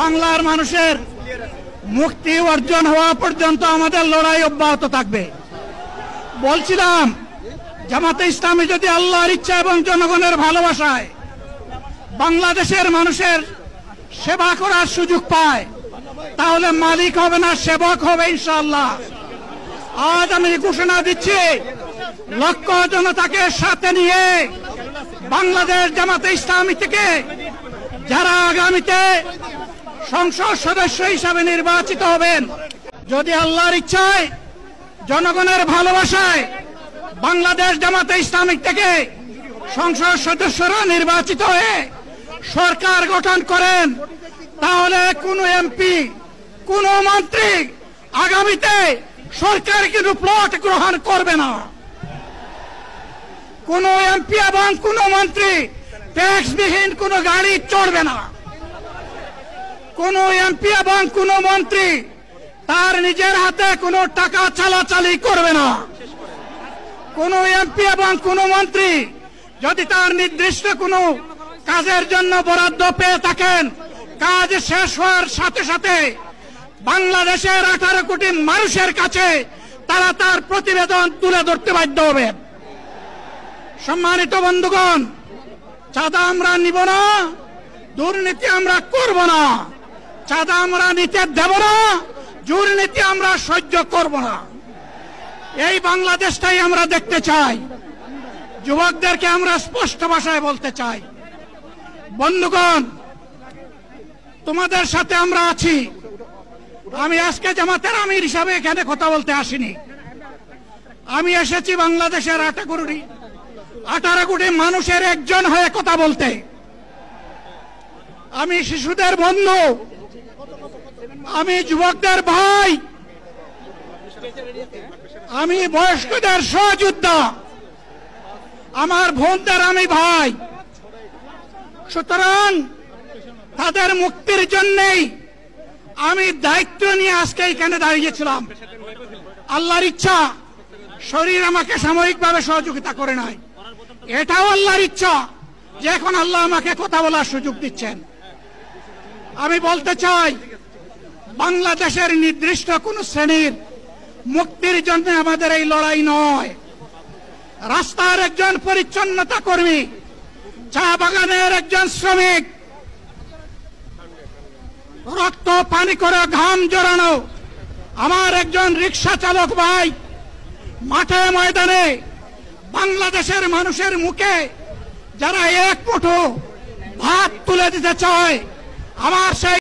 বাংলার মানুষের মুক্তি অর্জন হওয়া পর্যন্ত আমাদের লড়াই অব্যাহত থাকবে। বলছিলাম, জামাতে ইসলামী যদি আল্লাহর ইচ্ছা এবং জনগণের ভালোবাসায় বাংলাদেশের মানুষের সেবা করার সুযোগ পায়, তাহলে মালিক হবে না, সেবক হবে ইনশাআল্লাহ। আজ আমি ঘোষণা দিচ্ছি, লক্ষ জনতাকে সাথে নিয়ে বাংলাদেশ জামাতে ইসলামী থেকে যারা আগামীতে সংসদ সদস্য হিসাবে নির্বাচিত হবেন, যদি আল্লাহর ইচ্ছায় জনগণের ভালোবাসায় বাংলাদেশ জামাতে ইসলামী থেকে সংসদ সদস্যরা নির্বাচিত হয়ে সরকার গঠন করেন, তাহলে কোন এমপি, কোন মন্ত্রী আগামীতে সরকার কিন্তু প্লট গ্রহণ করবে না। কোন এমপি এবং কোন মন্ত্রী ট্যাক্সবিহীন কোন গাড়ি চড়বে না। কোন এমপি এবং কোন মন্ত্রী তার নিজের হাতে কোনো টাকা চালাচালি করবে না। কোন এমপি এবং কোন মন্ত্রী যদি তার নির্দিষ্ট কোনো কাজের জন্য বরাদ্দ পেয়ে থাকেন, কাজ শেষ হওয়ার সাথে সাথে বাংলাদেশের 18 কোটি মানুষের কাছে তারা তার প্রতিবেদন তুলে ধরতে বাধ্য হবে। সম্মানিত বন্ধুগণ, চাঁদা আমরা নিব না, দুর্নীতি আমরা করব না। চাঁদা আমরা নিতে দেব না, দুর্নীতি আমরা সহ্য করব না। এই বাংলাদেশটাই আমরা দেখতে চাই। যুবকদেরকে আমরা স্পষ্ট ভাষায় বলতে চাই, বন্ধুগণ, তোমাদের সাথে আমরা আছি। আমি আজকে জামাতের আমির হিসাবে এখানে কথা বলতে আসিনি। আমি এসেছি বাংলাদেশের 18 কোটি মানুষের একজন হয়ে কথা বলতে। আমি শিশুদের বন্ধু, আমি যুবকদের ভাই, আমি বয়স্কদের সহযোদ্ধা, আমার বোনদের আমি ভাই। সুতরাং তাদের মুক্তির জন্যই আমি দায়িত্ব নিয়ে আজকে এখানে দাঁড়িয়েছিলাম। আল্লাহর ইচ্ছা, শরীর আমাকে সাময়িকভাবে সহযোগিতা করে নাই। এটাও আল্লাহর ইচ্ছা যে এখন আল্লাহ আমাকে কথা বলার সুযোগ দিচ্ছেন। আমি বলতে চাই, বাংলাদেশের নির্দিষ্ট কোন শ্রেণীর মুক্তির জন্য আমাদের এই লড়াই নয়। রাস্তার একজন পরিচ্ছন্নতা কর্মী, চা বাগানের একজন শ্রমিক, রক্ত পানি করে ঘাম জড়ানো আমার একজন রিক্সা চালক ভাই মাঠে ময়দানে বাংলাদেশের মানুষের মুখে যারা এক মুঠো ভাত তুলে দিতে চায়, আমার সেই